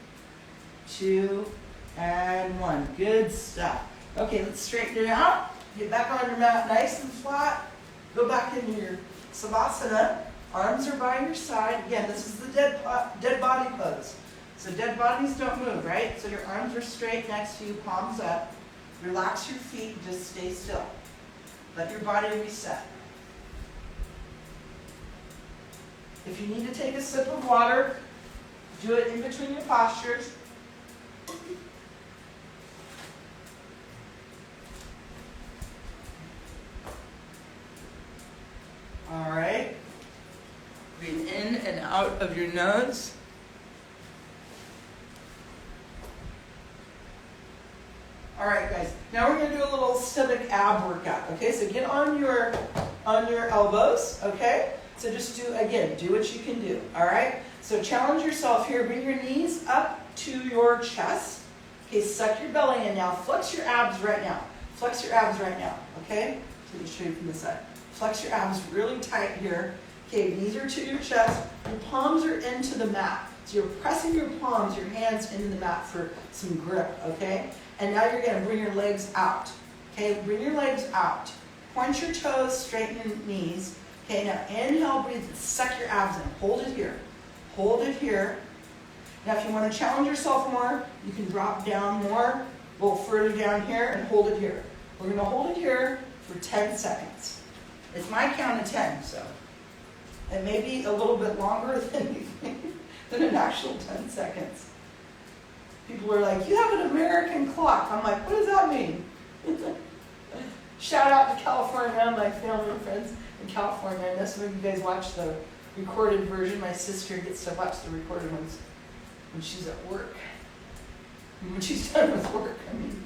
2, and 1. Good stuff. Okay, let's straighten it out. Get back on your mat nice and flat. Go back into your Savasana. Arms are by your side. Again, this is the dead body pose. So dead bodies don't move, right? So your arms are straight next to you, palms up. Relax your feet, just stay still. Let your body reset. If you need to take a sip of water, do it in between your postures. All right. Breathe in and out of your nose. All right, guys. Now we're going to do a little stomach ab workout. Okay, so get on your elbows. Okay, so just do what you can do. All right. So challenge yourself here. Bring your knees up to your chest. Okay, suck your belly in now. Flex your abs right now. Flex your abs right now. Okay. So let me show you from this side. Flex your abs really tight here. Okay, knees are to your chest. Your palms are into the mat. So you're pressing your palms, your hands into the mat for some grip, okay? And now you're going to bring your legs out. Okay, bring your legs out. Point your toes, straighten your knees. Okay, now inhale, breathe, and suck your abs in. Hold it here. Hold it here. Now if you want to challenge yourself more, you can drop down more, a little further down here, and hold it here. We're going to hold it here for 10 seconds. It's my count of 10, so it may be a little bit longer than you think, than an actual 10 seconds. People are like, you have an American clock. I'm like, what does that mean? Shout out to California, my family and friends in California. I know some of you guys watch the recorded version. My sister gets to watch the recorded ones when she's at work. When she's done with work, I mean.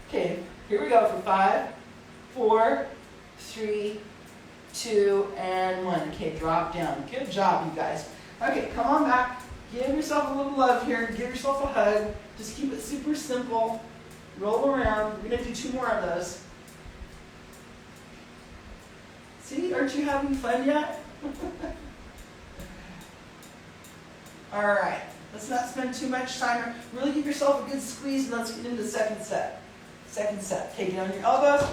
Okay, here we go for 5, 4, 3, 2, and 1. Okay, drop down. Good job, you guys. Okay, come on back. Give yourself a little love here. Give yourself a hug. Just keep it super simple. Roll around. We're going to do 2 more of those. See, aren't you having fun yet? All right. Let's not spend too much time. Really give yourself a good squeeze, and let's get into the second set. Second set. Okay, get on your elbows.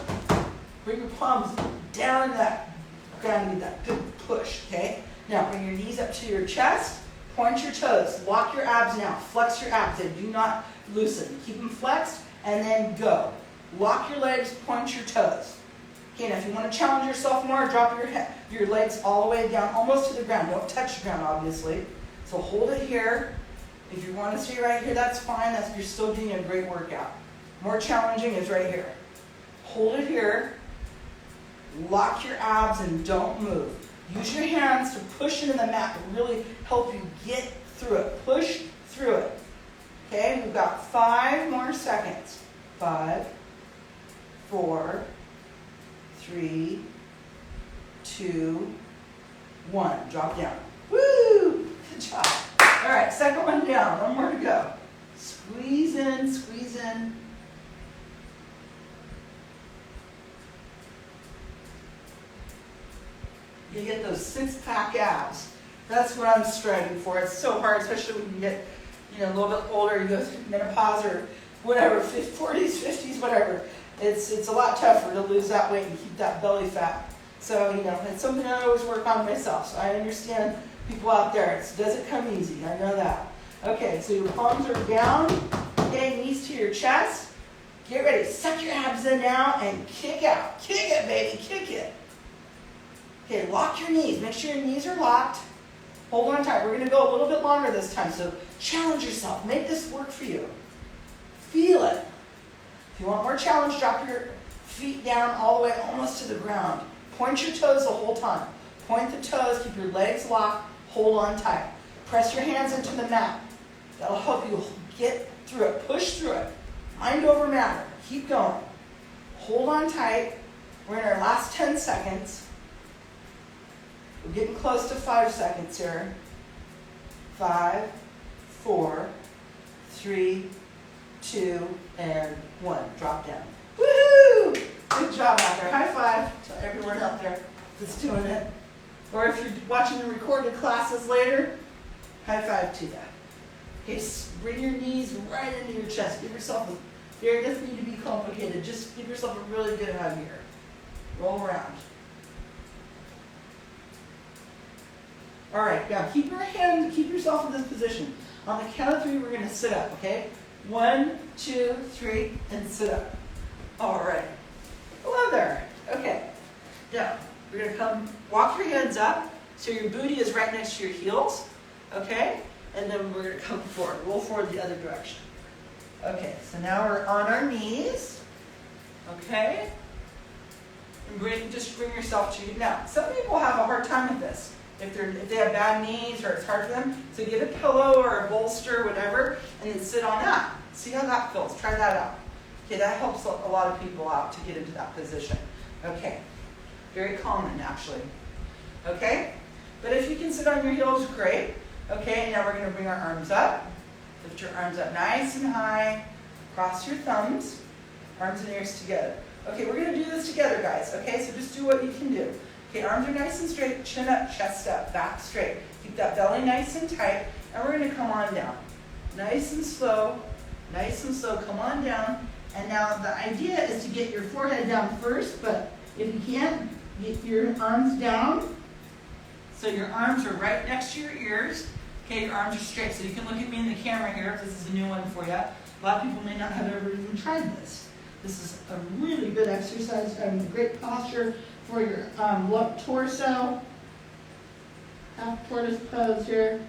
Bring your palms down into that ground and get that good push, okay? Now, bring your knees up to your chest. Point your toes. Lock your abs now. Flex your abs. They do not loosen. Keep them flexed, and then go. Lock your legs. Point your toes. Okay, now if you want to challenge yourself more, drop your legs all the way down, almost to the ground. Don't touch the ground, obviously. So hold it here. If you want to stay right here, that's fine. You're still doing a great workout. More challenging is right here. Hold it here. Lock your abs and don't move. Use your hands to push into the mat to really help you get through it. Push through it. Okay, we've got 5 more seconds. 5, 4, 3, 2, 1. Drop down. Woo! Good job. All right, second one down. 1 more to go. Squeeze in, squeeze in. You get those 6-pack abs. That's what I'm striving for. It's so hard, especially when you get, a little bit older. You go through menopause or whatever, 40s, 50s, whatever. It's a lot tougher to lose that weight and keep that belly fat. So, it's something I always work on myself. So I understand people out there. It doesn't come easy. I know that. Okay, so your palms are down. Okay, knees to your chest. Get ready. Suck your abs in now and kick out. Kick it, baby. Kick it. Okay, lock your knees. Make sure your knees are locked. Hold on tight. We're going to go a little bit longer this time, so challenge yourself. Make this work for you. Feel it. If you want more challenge, drop your feet down all the way almost to the ground. Point your toes the whole time. Point the toes. Keep your legs locked. Hold on tight. Press your hands into the mat. That'll help you get through it. Push through it. Mind over matter. Keep going. Hold on tight. We're in our last 10 seconds. We're getting close to 5 seconds here. 5, 4, 3, 2, and 1. Drop down. Woohoo! Good job out there. High five to everyone out there that's doing it. Or if you're watching the recorded classes later, high five to that. Okay, bring your knees right into your chest. Give yourself it doesn't need to be complicated. Just give yourself a really good hug here. Roll around. All right, now keep yourself in this position. On the count of 3, we're going to sit up, okay? 1, 2, 3, and sit up. All right. Hello there. Okay. Now, we're going to walk your hands up so your booty is right next to your heels, okay? And then we're going to come forward. Roll forward the other direction. Okay, so now we're on our knees, okay? And just bring yourself to you. Now, some people have a hard time with this. If they have bad knees or it's hard for them, so get a pillow or a bolster, whatever, and then sit on that. See how that feels. Try that out. Okay, that helps a lot of people out to get into that position. Okay, very common actually. Okay, but if you can sit on your heels, great. Okay, now we're going to bring our arms up. Lift your arms up nice and high. Cross your thumbs. Arms and ears together. Okay, we're going to do this together, guys. Okay, so just do what you can do. Okay, arms are nice and straight. Chin up, chest up, back straight. Keep that belly nice and tight. And we're going to come on down. Nice and slow. Nice and slow. Come on down. And now the idea is to get your forehead down first, but if you can't, get your arms down. So your arms are right next to your ears. Okay, your arms are straight. So you can look at me in the camera here if this is a new one for you. A lot of people may not have ever even tried this. This is a really good exercise and great posture for your torso. Half tortoise pose here.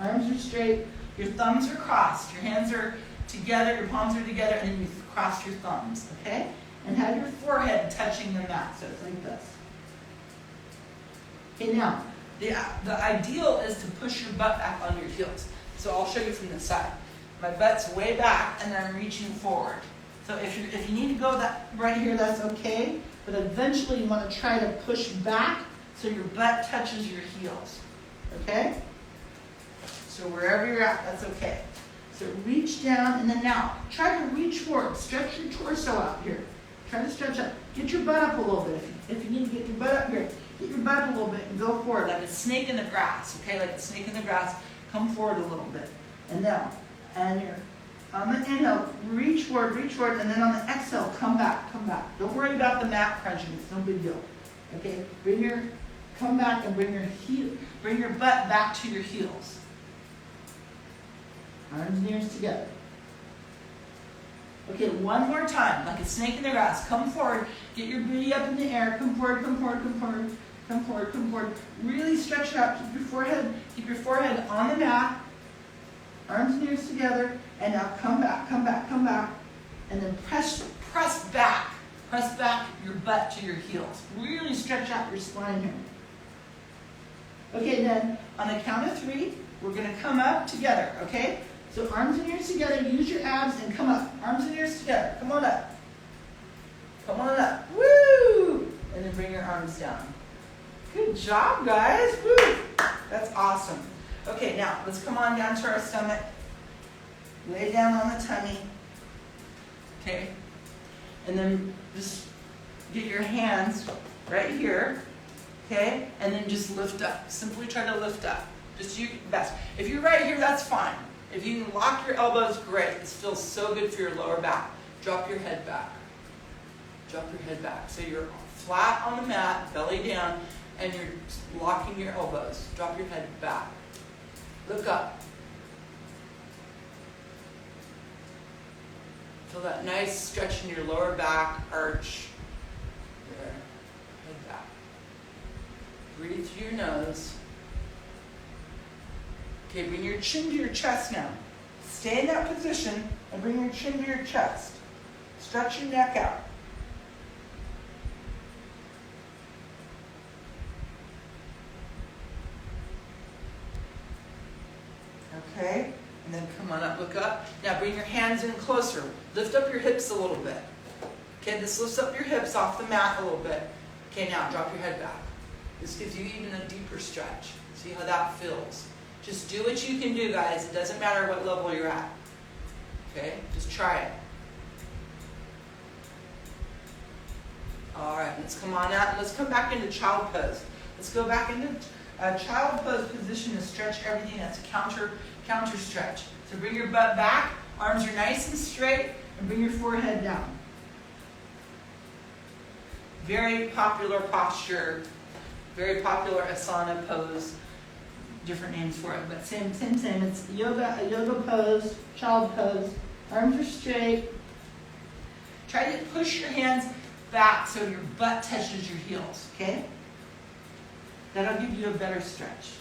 Arms are straight. Your thumbs are crossed. Your hands are together. Your palms are together, and then you cross your thumbs. Okay? And have your forehead touching the mat. So it's like this. Okay, now, the ideal is to push your butt back on your heels. So I'll show you from the side. My butt's way back, and then I'm reaching forward. So if you need to go that right here, that's okay. But eventually you want to try to push back so your butt touches your heels. Okay? So wherever you're at, that's okay. So reach down, and then now, try to reach forward. Stretch your torso out here. Try to stretch up. Get your butt up a little bit. If you need to get your butt up here, get your butt up a little bit and go forward like a snake in the grass. Okay, like a snake in the grass. Come forward a little bit. And now, and you're on the inhale, reach forward, and then on the exhale, come back, come back. Don't worry about the mat crunching. It's no big deal. Okay, come back and bring your butt back to your heels. Arms and ears together. Okay, one more time, like a snake in the grass. Come forward, get your booty up in the air. Come forward, come forward, come forward, come forward, come forward. Really stretch it out. Keep your forehead on the mat. Arms and ears together. And now come back, come back, come back. And then press back. Press back your butt to your heels. Really stretch out your spine here. Okay, then on the count of 3, we're going to come up together, okay? So arms and ears together, use your abs and come up. Arms and ears together, come on up. Come on up, woo! And then bring your arms down. Good job, guys, woo! That's awesome. Okay, now let's come on down to our stomach. Lay down on the tummy, okay? And then just get your hands right here, okay? And then just lift up. Simply try to lift up. Just your best. If you're right here, that's fine. If you can lock your elbows, great. This feels so good for your lower back. Drop your head back. Drop your head back. So you're flat on the mat, belly down, and you're locking your elbows. Drop your head back. Look up. Feel that nice stretch in your lower back, arch. There. Head back. Breathe through your nose. Okay, bring your chin to your chest now. Stay in that position and bring your chin to your chest. Stretch your neck out. Okay, and then come on up, look up. Now bring your hands in closer. Lift up your hips a little bit. Okay, this lifts up your hips off the mat a little bit. Okay, now drop your head back. This gives you even a deeper stretch. See how that feels. Just do what you can do, guys. It doesn't matter what level you're at. Okay? Just try it. All right, let's come on out and let's come back into child pose. Let's go back into a child pose position to stretch everything. That's a counter stretch. So bring your butt back, arms are nice and straight, and bring your forehead down. Very popular posture, very popular asana pose. Different names for it, but same. It's a yoga pose, child pose. Arms are straight. Try to push your hands back so your butt touches your heels, okay? That'll give you a better stretch.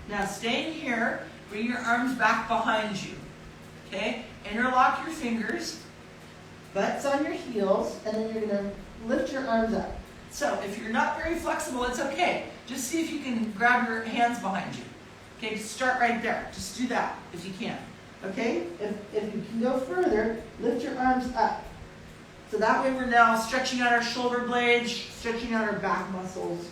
Now staying here, bring your arms back behind you, okay? Interlock your fingers, butts on your heels, and then you're gonna lift your arms up. So if you're not very flexible, it's okay. Just see if you can grab your hands behind you. Okay, just start right there. Just do that if you can. Okay? If you can go further, lift your arms up. So that way we're now stretching out our shoulder blades, stretching out our back muscles.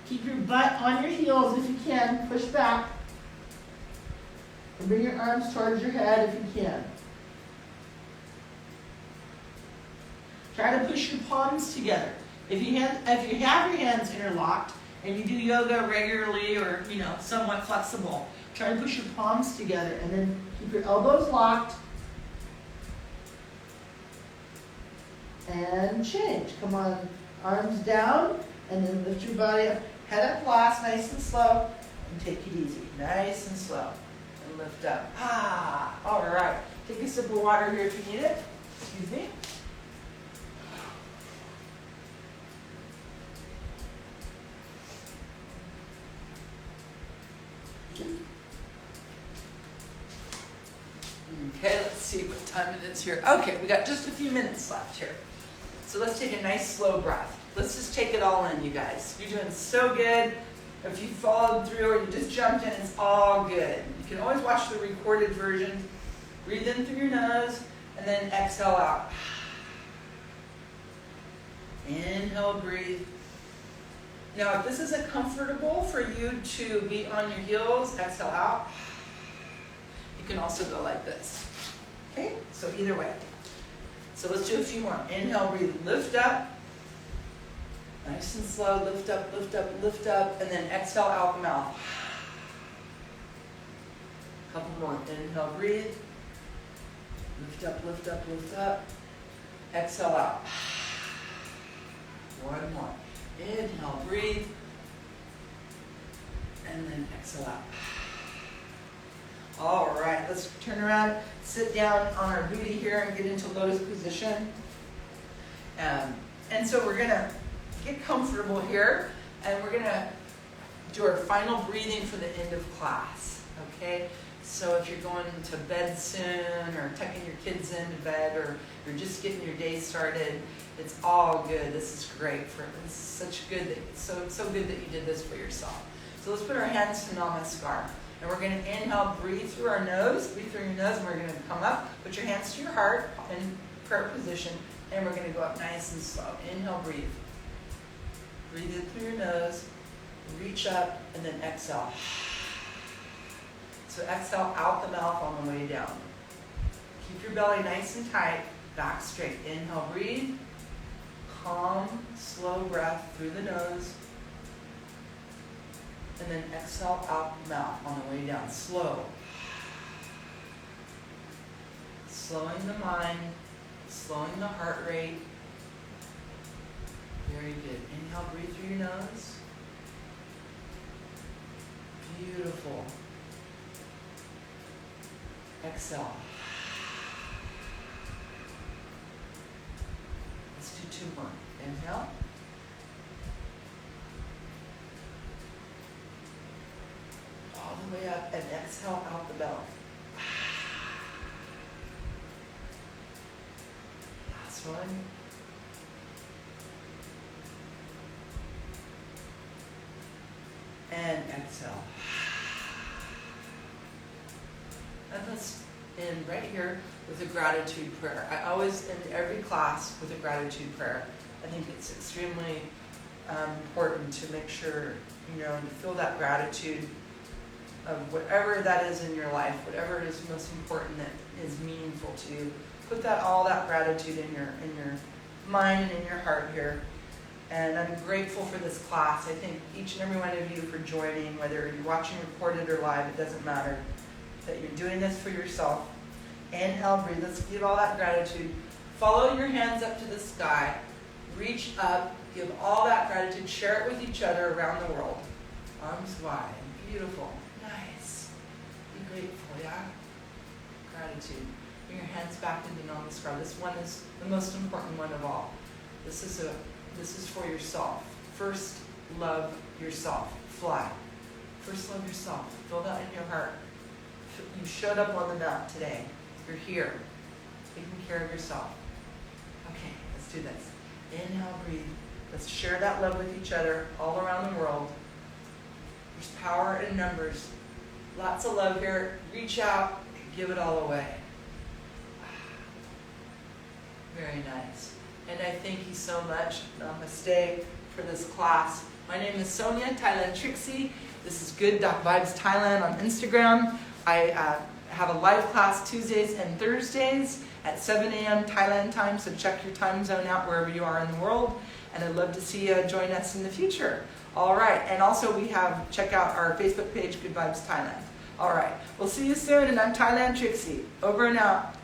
Keep your butt on your heels if you can. Push back. And bring your arms towards your head if you can. Try to push your palms together. If you have your hands interlocked and you do yoga regularly or somewhat flexible, try to push your palms together and then keep your elbows locked. And change. Come on, arms down, and then lift your body up. Head up last, nice and slow, and take it easy. Nice and slow, and lift up. All right. Take a sip of water here if you need it. Excuse me. Okay, let's see what time it is here. Okay, we got just a few minutes left here. So let's take a nice slow breath. Let's just take it all in, you guys. You're doing so good. If you followed through or you just jumped in, it's all good. You can always watch the recorded version. Breathe in through your nose and then exhale out. Inhale, breathe. Now, if this isn't comfortable for you to be on your heels, exhale out. You can also go like this. Okay? So either way. So let's do a few more. Inhale, breathe, lift up. Nice and slow, lift up, lift up, lift up, and then exhale out the mouth. Couple more. Inhale, breathe. Lift up, lift up, lift up. Exhale out. One more. Inhale, breathe. And then exhale out. All right, let's turn around, sit down on our booty here and get into lotus position. And so we're going to get comfortable here, and we're going to do our final breathing for the end of class, okay? So if you're going to bed soon or tucking your kids into bed or you're just getting your day started, it's all good. This is great. This is such good so good that you did this for yourself. So let's put our hands to Namaskar. And we're going to inhale, breathe through our nose, breathe through your nose, and we're going to come up, put your hands to your heart in prayer position, and we're going to go up nice and slow. Inhale, breathe. Breathe in through your nose, reach up, and then exhale. So exhale out the mouth on the way down. Keep your belly nice and tight, back straight. Inhale, breathe. Calm, slow breath through the nose. And then exhale out the mouth on the way down. Slow. Slowing the mind, slowing the heart rate. Very good. Inhale, breathe through your nose. Beautiful. Exhale. Let's do two more. Inhale. All the way up and exhale out the belly. Last one. And exhale. And let's end right here with a gratitude prayer. I always end every class with a gratitude prayer. I think it's extremely important to make sure, you feel that gratitude of whatever that is in your life, whatever is most important that is meaningful to you. Put all that gratitude in your mind and in your heart here. And I'm grateful for this class. I thank each and every one of you for joining, whether you're watching recorded or live, it doesn't matter. That you're doing this for yourself. Inhale, breathe. Let's give all that gratitude. Follow your hands up to the sky. Reach up. Give all that gratitude. Share it with each other around the world. Arms wide. Beautiful. Nice. Be grateful, yeah? Gratitude. Bring your hands back into Namaskar. This one is the most important one of all. This is for yourself. First, love yourself. Fly. First, love yourself. Feel that in your heart. You showed up on the mat today. You're here. Taking care of yourself. Okay, let's do this. Inhale, breathe. Let's share that love with each other all around the world. There's power in numbers. Lots of love here. Reach out and give it all away. Very nice. And I thank you so much. Namaste for this class. My name is Sonia, Thailand Trixie. This is Good.Vibes Thailand on Instagram. I have a live class Tuesdays and Thursdays at 7 a.m. Thailand time, so check your time zone out wherever you are in the world. And I'd love to see you join us in the future. All right, and also check out our Facebook page, Good Vibes Thailand. All right, we'll see you soon, and I'm Thailand Trixie. Over and out.